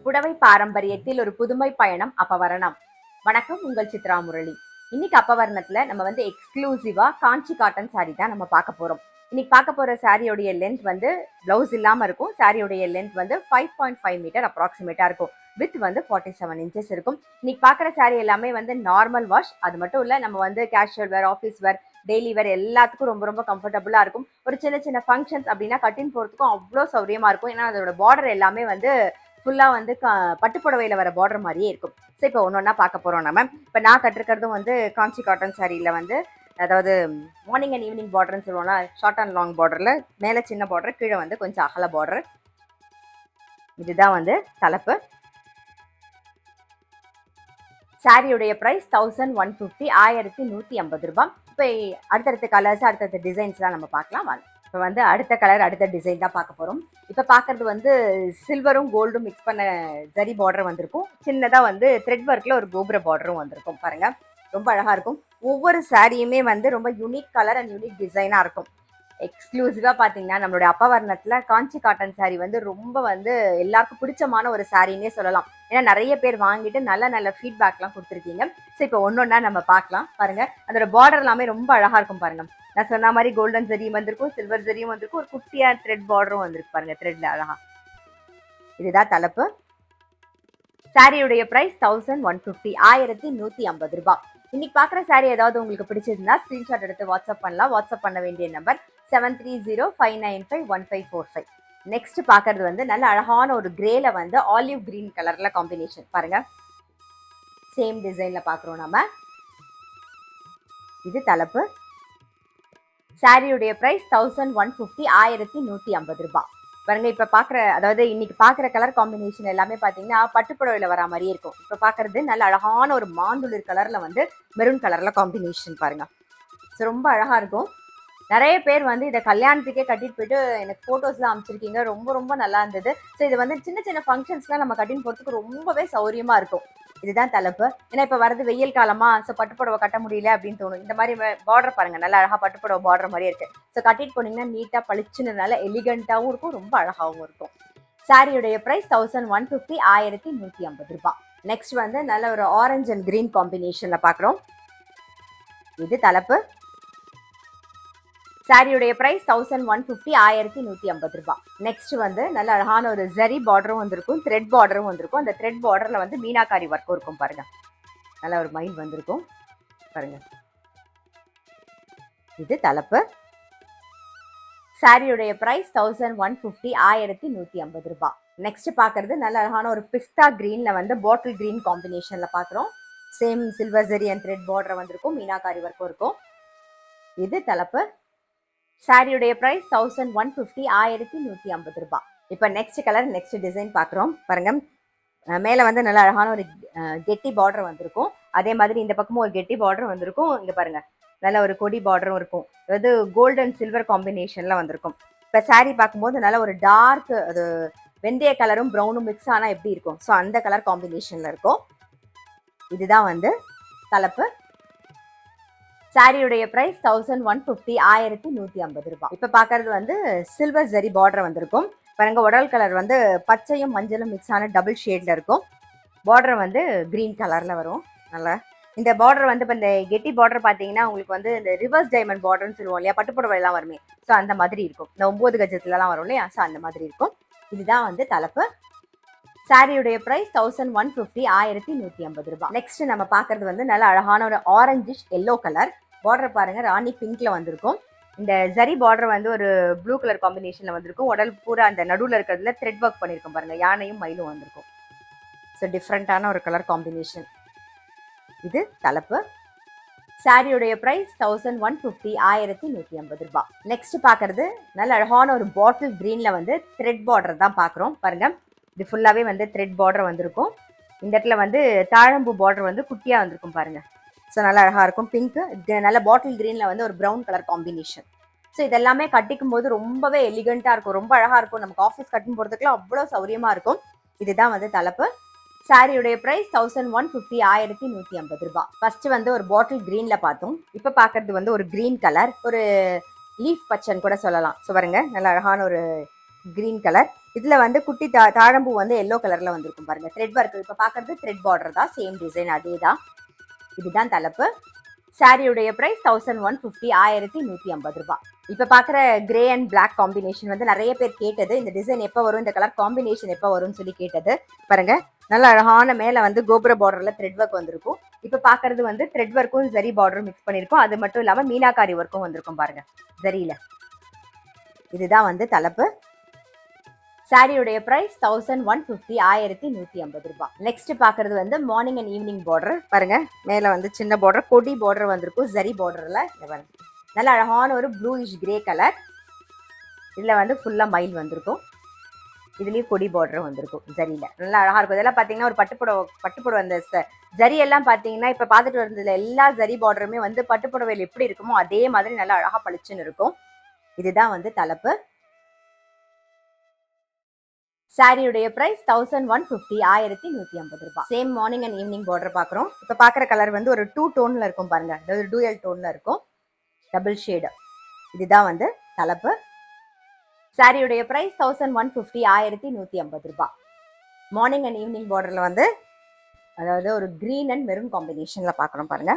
புடவை பாரம்பரியத்தில் ஒரு புதுமை பயணம் அப்பவரணம். வணக்கம், உங்கள் சித்ரா முரளி. இன்னைக்கு அப்பவரணத்துல நம்ம வந்து எக்ஸ்க்ளூசிவா காஞ்சி காட்டன் சாரி தான் நம்ம பார்க்க போறோம். இன்னைக்கு பார்க்க போற சாரியோடைய லென்த் வந்து பிளவுஸ் இல்லாம இருக்கும். சாரியோடைய லென்த் வந்து 5.5 மீட்டர் அப்ராக்சிமேட்டா இருக்கும். வித் வந்து 47 இன்ச்சஸ் இருக்கும். இன்னைக்கு பார்க்குற சாரி எல்லாமே வந்து நார்மல் வாஷ். அது மட்டும் இல்ல, நம்ம வந்து கேஷுவல் வேர், ஆஃபீஸ் வேர், டெய்லி வேர் எல்லாத்துக்கும் ரொம்ப ரொம்ப கம்ஃபர்டபுளா இருக்கும். ஒரு சின்ன சின்ன ஃபங்க்ஷன்ஸ் அப்படின்னா கட்டின் போறதுக்கும் அவ்வளோ சௌரியமா இருக்கும். ஏன்னா அதோட பார்டர் எல்லாமே வந்து ஃபுல்லாக வந்து பட்டுப்புடவையில் வர பார்டர் மாதிரியே இருக்கும். ஸோ இப்போ ஒன்று ஒன்றா பார்க்க போகிறோம் நம்ம. இப்போ நான் கட்டிருக்கிறதும் வந்து காஞ்சி காட்டன் சாரியில் வந்து, அதாவது மார்னிங் அண்ட் ஈவினிங் பார்டர்னு சொல்லுவோம்னா, ஷார்ட் அண்ட் லாங் பார்டரில் மேலே சின்ன பார்டர், கீழே வந்து கொஞ்சம் அகல பார்டர். இதுதான் வந்து தலைப்பு. சாரியுடைய ப்ரைஸ் 1150, 1150 ரூபாய். இப்போ அடுத்தடுத்த கலர்ஸ், அடுத்தடுத்த டிசைன்ஸ்லாம் நம்ம பார்க்கலாம் வாங்க. இப்போ வந்து அடுத்த கலர், அடுத்த டிசைன் தான் பார்க்க போகிறோம். இப்போ பார்க்குறது வந்து சில்வரும் கோல்டும் மிக்ஸ் பண்ண ஜரி பார்டர் வந்திருக்கும். சின்னதாக வந்து த்ரெட் ஒர்க்கில் ஒரு கோபுர பார்டரும் வந்திருக்கும். பாருங்கள், ரொம்ப அழகாக இருக்கும். ஒவ்வொரு சாரியுமே வந்து ரொம்ப யூனிக் கலர் அண்ட் யூனிக் டிசைனாக இருக்கும். எக்ஸ்க்ளூசிவாக பார்த்தீங்கன்னா நம்மளுடைய அப்பவர்ணத்தில் காஞ்சி காட்டன் சாரி வந்து ரொம்ப வந்து எல்லாருக்கும் பிடிச்சமான ஒரு சாரின்னே சொல்லலாம். ஏன்னா நிறைய பேர் வாங்கிட்டு நல்ல நல்ல ஃபீட்பேக்லாம் கொடுத்துருக்கீங்க. ஸோ இப்போ ஒன்று ஒன்றா நம்ம பார்க்கலாம். பாருங்கள், அதோட பார்டர் எல்லாமே ரொம்ப அழகாக இருக்கும். பாருங்கள், நான் சொன்ன மாதிரி கோல்டன் ஜரியும் வந்திருக்கும், சில்வர் ஜரியும் வந்திருக்கும், ஒரு குட்டியாக த்ரெட் பார்டரும் வந்திருக்கு. பாருங்கள், த்ரெட்ல அழகா. இதுதான் தலைப்பு. சாரியுடைய ப்ரைஸ் 1150, 1150 ரூபாய். இன்னைக்கு பார்க்குற சாரி ஏதாவது உங்களுக்கு பிடிச்சிருந்தா ஸ்க்ரீன்ஷாட் எடுத்து வாட்ஸ்அப் பண்ணலாம். வாட்ஸ்அப் பண்ண வேண்டிய நம்பர் 7305951545. நெக்ஸ்ட் பார்க்கறது வந்து நல்ல அழகான ஒரு கிரேல வந்து ஆலிவ் கிரீன் கலர்ல காம்பினேஷன். பாருங்க, சேம் டிசைன்ல பார்க்குறோம் நம்ம. இது தலைப்பு. சாரியுடைய பிரைஸ் 1150, 1150 ரூபாய். பாருங்க, இப்போ பார்க்குற, அதாவது இன்னைக்கு பார்க்குற கலர் காம்பினேஷன் எல்லாமே பார்த்தீங்கன்னா பட்டுப்புடவையில் வர மாதிரியே இருக்கும். இப்போ பார்க்குறது நல்ல அழகான ஒரு மாந்துளிர் கலரில் வந்து மெரூன் கலரில் காம்பினேஷன். பாருங்க, ஸோ ரொம்ப அழகாக இருக்கும். நிறைய பேர் வந்து இதை கல்யாணத்துக்கே கட்டிட்டு போயிட்டு எனக்கு ஃபோட்டோஸ்லாம் அமைச்சிருக்கீங்க. ரொம்ப ரொம்ப நல்லா இருந்தது. ஸோ இது வந்து சின்ன சின்ன ஃபங்க்ஷன்ஸ்லாம் நம்ம கட்டின்னு போகிறதுக்கு ரொம்பவே சௌரியமாக இருக்கும். இதுதான் தலைப்பு. ஏன்னா இப்போ வரது வெயில் காலமா, ஸோ பட்டுப்புடவை கட்ட முடியல அப்படின்னு தோணும். இந்த மாதிரி பார்டர் பாருங்க, நல்லா அழகாக பட்டுப்புடவை பார்டர் மாதிரியே இருக்கு. ஸோ கட்டிட்டு போனீங்கன்னா நீட்டாக பளிச்சுன்னு நல்லா எலிகண்டாகவும் இருக்கும், ரொம்ப அழகாகவும் இருக்கும். சாரியுடைய ப்ரைஸ் 1150, 1150 ரூபாய். நெக்ஸ்ட் வந்து நல்ல ஒரு ஆரஞ்சு அண்ட் கிரீன் காம்பினேஷனில் பார்க்குறோம். இது தலைப்பு. சாரியுடைய பிரைஸ் 1150, 1150 ரூபாய். நெக்ஸ்ட் வந்து நல்ல அழகான ஒரு ஜரி பார்டரும் வந்திருக்கும், த்ரெட் பார்டரும் வந்திருக்கும். அந்த த்ரெட் பார்டர்ல வந்து மீனாக்காரி ஒர்க்கும் இருக்கும். பாருங்க, நல்ல ஒரு மைல் வந்திருக்கும். பாருங்க, இது தலைப்பு. சாரியுடைய பிரைஸ் 1150, 1150 ரூபாய். நெக்ஸ்ட் பார்க்கறது நல்ல அழகான ஒரு பிஸ்தா கிரீன்ல வந்து பாட்டில் கிரீன் காம்பினேஷன்ல பார்க்குறோம். Same silver zari and thread border வந்திருக்கும், மீனாக்காரி ஒர்க்கும் இருக்கும். இது தலைப்பு. சாரியுடைய பிரைஸ் 1150, 1150 ரூபாய். இப்போ நெக்ஸ்ட் கலர், நெக்ஸ்ட் டிசைன் பார்க்குறோம். பாருங்க, மேலே வந்து நல்ல அழகான ஒரு கெட்டி பார்டர் வந்திருக்கும். அதே மாதிரி இந்த பக்கமும் ஒரு கெட்டி பார்டர் வந்திருக்கும். இங்கே பாருங்க, நல்ல ஒரு கொடி பார்டரும் இருக்கும். அதாவது கோல்டன் சில்வர் காம்பினேஷன்ல வந்திருக்கும். இப்போ சாரி பார்க்கும்போது நல்ல ஒரு டார்க், அது வெந்தய கலரும் ப்ரௌனும் மிக்ஸ் ஆனால் எப்படி இருக்கும், ஸோ அந்த கலர் காம்பினேஷன்ல இருக்கும். இதுதான் வந்து தலைப்பு. சாரியுடைய பிரைஸ் 1150, 1150 ரூபாய். இப்போ பார்க்கறது வந்து சில்வர் ஜரி பார்டர் வந்திருக்கும். பாருங்க, உடல் கலர் வந்து பச்சையும் மஞ்சளும் மிக்ஸ் ஆன டபுள் ஷேட்ல இருக்கும். பார்டர் வந்து கிரீன் கலர்ல வரும். நல்லா இந்த பார்டர் வந்து இப்போ இந்த கெட்டி பார்டர் பார்த்தீங்கன்னா உங்களுக்கு வந்து இந்த ரிவர்ஸ் டைமண்ட் பார்டர்னு சொல்லுவோம் இல்லையா, பட்டுப்புடவைலாம் வருமே, ஸோ அந்த மாதிரி இருக்கும். இந்த 9 கஜத்துலலாம் வரும் இல்லையா, ஸோ அந்த மாதிரி இருக்கும். இதுதான் வந்து தலைப்பு. சாரியுடைய பிரைஸ் 1150, 1150 ரூபாய். நெக்ஸ்ட் நம்ம பார்க்கறது வந்து நல்ல அழகான ஒரு ஆரஞ்சிஷ் எல்லோ கலர் பார்டர். பாருங்க, ராணி பிங்க்ல வந்திருக்கும். இந்த ஜரி பார்டர் வந்து ஒரு ப்ளூ கலர் காம்பினேஷன்ல வந்திருக்கும். உடல் பூரா அந்த நடுவில் இருக்கிறதுல த்ரெட் ஒர்க் பண்ணியிருக்கும். பாருங்க, யானையும் மயிலும் வந்திருக்கும். ஸோ டிஃப்ரெண்டான ஒரு கலர் காம்பினேஷன். இது தலைப்பு. சாரியுடைய பிரைஸ் 1150, 1150 ரூபாய். நெக்ஸ்ட் பார்க்கறது நல்ல அழகான ஒரு பாட்டில் கிரீன்ல வந்து த்ரெட் பார்டர் தான் பார்க்குறோம். பாருங்க, இது ஃபுல்லாகவே வந்து த்ரெட் பார்டர் வந்திருக்கும். இந்த இடத்துல வந்து தாழம்பூ பார்டர் வந்து குட்டியாக வந்திருக்கும். பாருங்க, ஸோ நல்லா அழகாக இருக்கும். பிங்க்கு, நல்ல பாட்டில் கிரீனில் வந்து ஒரு ப்ரௌன் கலர் காம்பினேஷன். ஸோ இதெல்லாமே கட்டிக்கும் போது ரொம்பவே எலிகண்ட்டாக இருக்கும், ரொம்ப அழகாக இருக்கும். நமக்கு ஆஃபீஸ் கட்டிங் போகிறதுக்குலாம் அவ்வளோ சௌரியமாக இருக்கும். இதுதான் வந்து தலைப்பு. சாரியுடைய பிரைஸ் 1150, 1150 ரூபாய். ஃபர்ஸ்ட் வந்து ஒரு பாட்டில் கிரீன்ல பார்த்தோம். இப்போ பார்க்கறது வந்து ஒரு கிரீன் கலர், ஒரு லீஃப் பச்சைன்னு கூட சொல்லலாம். ஸோ பாருங்க நல்ல அழகான ஒரு கிரீன் கலர். இதுல வந்து குட்டி தாழம்பூ வந்து எல்லோ கலர்ல வந்திருக்கும் பாருங்க. த்ரெட் ஒர்க் இப்போ பார்க்கறது த்ரெட் பார்டர் தான், சேம் டிசைன் அதே தான். இதுதான் தலைப்பு. சாரியுடைய பிரைஸ் 1150, 1150 ரூபாய். இப்போ பார்க்குற கிரே அண்ட் பிளாக் காம்பினேஷன் வந்து நிறைய பேர் கேட்டது. இந்த டிசைன் எப்போ வரும், இந்த கலர் காம்பினேஷன் எப்போ வரும்னு சொல்லி கேட்டது. பாருங்க நல்ல அழகான மேலே வந்து கோபுர பார்டர்ல த்ரெட் ஒர்க் வந்திருக்கும். இப்போ பார்க்கறது வந்து த்ரெட் ஒர்க்கும் ஜரி பார்டரும் மிக்ஸ் பண்ணியிருக்கோம். அது மட்டும் இல்லாமல் மீனாக்காரி ஒர்க்கும் வந்திருக்கும் பாருங்க ஜரியில. இதுதான் வந்து தலைப்பு. சாரியுடைய பிரைஸ் 1150, 1150 ரூபாய். நெக்ஸ்ட் பாக்குறது வந்து மார்னிங் அண்ட் ஈவினிங் பார்டர். பாருங்க மேல வந்து சின்ன பார்டர், கொடி பார்டர் வந்திருக்கும் ஜரி பார்டர்ல. நல்ல அழகான ஒரு ப்ளூயிஷ் கிரே கலர். இதுல வந்து ஃபுல்லா மயில் வந்திருக்கும். இதுலயும் கொடி பார்டர் வந்திருக்கும் ஜரியில. நல்லா அழகா இருக்கும். இதெல்லாம் பாத்தீங்கன்னா ஒரு பட்டுப்புடவை அந்த ஜரி எல்லாம் பாத்தீங்கன்னா இப்ப பாத்துட்டு வந்ததுல எல்லா ஜரி பார்டருமே வந்து பட்டுப்புடவையில் எப்படி இருக்குமோ அதே மாதிரி நல்லா அழகா பளிச்சுன்னு இருக்கும். இதுதான் வந்து தலைப்பு. சாரியுடைய பிரைஸ் 1150, 1150 ரூபாய். Same morning and evening border பாக்குறோம். இப்ப பாக்குற கலர் வந்து ஒரு 2 டோன்ல இருக்கும் பாருங்க, அதாவது டூயல் டோன்ல இருக்கும், டபுள் ஷேடு. இதுதான் வந்து தலைப்பு. சாரியுடைய பிரைஸ் 1150, 1150 ரூபாய். மார்னிங் அண்ட் ஈவினிங் பார்டர்ல வந்து அதாவது ஒரு கிரீன் அண்ட் மெரூன் காம்பினேஷன்ல பாக்குறோம் பாருங்க.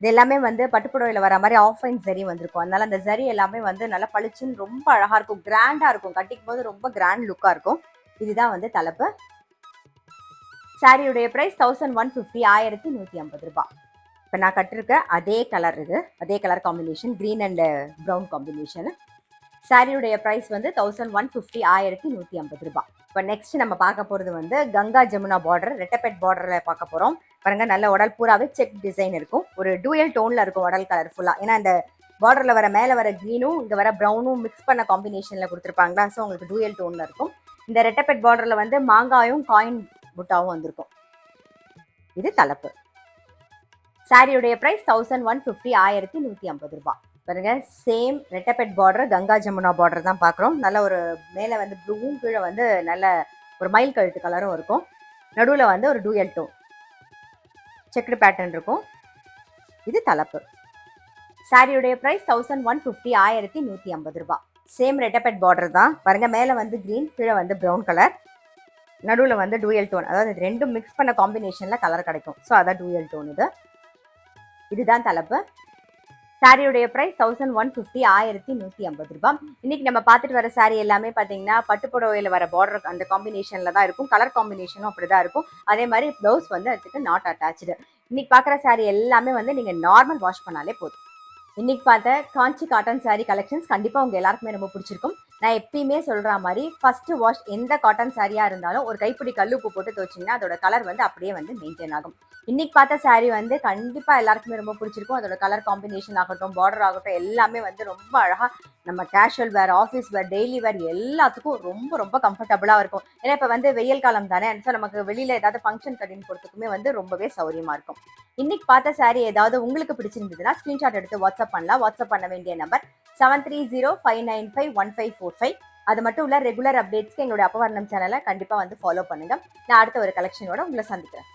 இது எல்லாமே வந்து பட்டுப்புடவையில வர மாதிரி ஆஃப் அண்ட் ஜரி வந்திருக்கும். அதனால அந்த ஜரி எல்லாமே வந்து நல்லா பளிச்சுன்னு ரொம்ப அழகா இருக்கும், கிராண்டா இருக்கும், கட்டிக்கும் போது ரொம்ப கிராண்ட் லுக்கா இருக்கும். இதுதான் வந்து தலைப்பு. சாரியுடைய பிரைஸ் 1150, 1150 ரூபாய். இப்போ நான் கட்டிருக்க அதே கலர், இது அதே colour combination, green and brown combination. சாரியுடைய பிரைஸ் வந்து 1150, 1150 ரூபாய். இப்போ நெக்ஸ்ட் நம்ம பார்க்க போறது வந்து கங்கா ஜமுனா பார்டர், ரெட்டப்பெட் பார்டர்ல பார்க்க போறோம். பாருங்க நல்ல உடல் பூராவே செக் டிசைன் இருக்கும், ஒரு டூயல் டோன்ல இருக்கும் உடல் கலர் ஃபுல்லா. ஏன்னா இந்த பார்டர்ல வர மேல வர கிரீனும் இங்க வர ப்ரௌனும் மிக்ஸ் பண்ண காம்பினேஷன்ல கொடுத்துருப்பாங்களா, ஸோ உங்களுக்கு டூயல் டோன்ல இருக்கும். இந்த ரெட்டப்பெட் பார்டர்ல வந்து மாங்காயும் காயின் புட்டாவும் வந்திருக்கும். இது தலைப்பு. சாரியுடைய பிரைஸ் 1150, 1150 ரூபாய். பாருங்க சேம் ரெட்டப்பெட் பார்டர், கங்கா ஜமுனா பார்டர் தான் பார்க்குறோம். நல்ல ஒரு மேலே வந்து ப்ளூவும் கீழே வந்து நல்ல ஒரு மயில் கழுத்து கலரும் இருக்கும். நடுவில் வந்து ஒரு டூயல் டோன் செக்குடு பேட்டர்ன் இருக்கும். இது தலைப்பு. சாரியுடைய பிரைஸ் 1150, 1150 ரூபாய். சேம் ரெட்டப்பெட் பார்டர் தான். பாருங்க மேலே வந்து கிரீன், கீழே வந்து ப்ரௌன் கலர், நடுவில் வந்து டூயல் டோன், அதாவது ரெண்டும் மிக்ஸ் பண்ண காம்பினேஷன்ல கலர் கிடைக்கும். ஸோ அதான் டூயல் டோன். இதுதான் தலைப்பு. சாரியுடைய பிரைஸ் 1150, 1150 ரூபாய். இன்னைக்கு நம்ம பார்த்துட்டு வர சாரி எல்லாமே பார்த்தீங்கன்னா பட்டுப்புடவையில் வர பார்டர் அந்த காம்பினேஷன்ல தான் இருக்கும். கலர் காம்பினேஷனும் அப்படிதான் இருக்கும். அதே மாதிரி ப்ளவுஸ் வந்து அதுக்கு நாட் அட்டாச்சு. இன்னைக்கு பார்க்குற சாரி எல்லாமே வந்து நீங்க நார்மல் வாஷ் பண்ணாலே போதும். இன்னைக்கு பார்த்த காஞ்சி காட்டன் சாரி கலெக்ஷன்ஸ் கண்டிப்பாக உங்கள் எல்லாருக்குமே ரொம்ப பிடிச்சிருக்கும். நான் எப்பயுமே சொல்கிற மாதிரி ஃபர்ஸ்ட் வாஷ் எந்த காட்டன் சாரியாக இருந்தாலும் ஒரு கைப்பிடி கல்லுப்பு போட்டு துவச்சிங்கன்னா அதோட கலர் வந்து அப்படியே வந்து மெயின்டைன் ஆகும். இன்னைக்கு பார்த்த சாரி வந்து கண்டிப்பாக எல்லாருக்குமே ரொம்ப பிடிச்சிருக்கும். அதோட கலர் காம்பினேஷன் ஆகட்டும், பார்டர் ஆகட்டும், எல்லாமே வந்து ரொம்ப அழகாக நம்ம கேஷுவல் வேர், ஆஃபீஸ் வேர், டெய்லி வேர் எல்லாத்துக்கும் ரொம்ப ரொம்ப கம்ஃபர்டபுளாக இருக்கும். ஏன்னா இப்போ வந்து வெயில் காலம் தானே, ஸோ நமக்கு வெளியில் ஏதாவது ஃபங்க்ஷன் கட்டின்னு போகிறதுக்குமே வந்து ரொம்பவே சௌரியமாக இருக்கும். இன்னைக்கு பார்த்த சாரி ஏதாவது உங்களுக்கு பிடிச்சிருந்ததுன்னா ஸ்க்ரீன்ஷாட் எடுத்து வாட்ஸ்அப் பண்ணலாம். வாட்ஸ்அப் பண்ண வேண்டிய நம்பர் 7305951545. அது மட்டும் இல்ல, ரெகுலர் அப்டேட்ஸ்க்கு எங்களுடைய அப்பவர்ணம் சேனலை கண்டிப்பாக வந்து ஃபாலோ பண்ணுங்க. நான் அடுத்த ஒரு கலெக்ஷனோட உங்களை சந்திக்கிறேன்.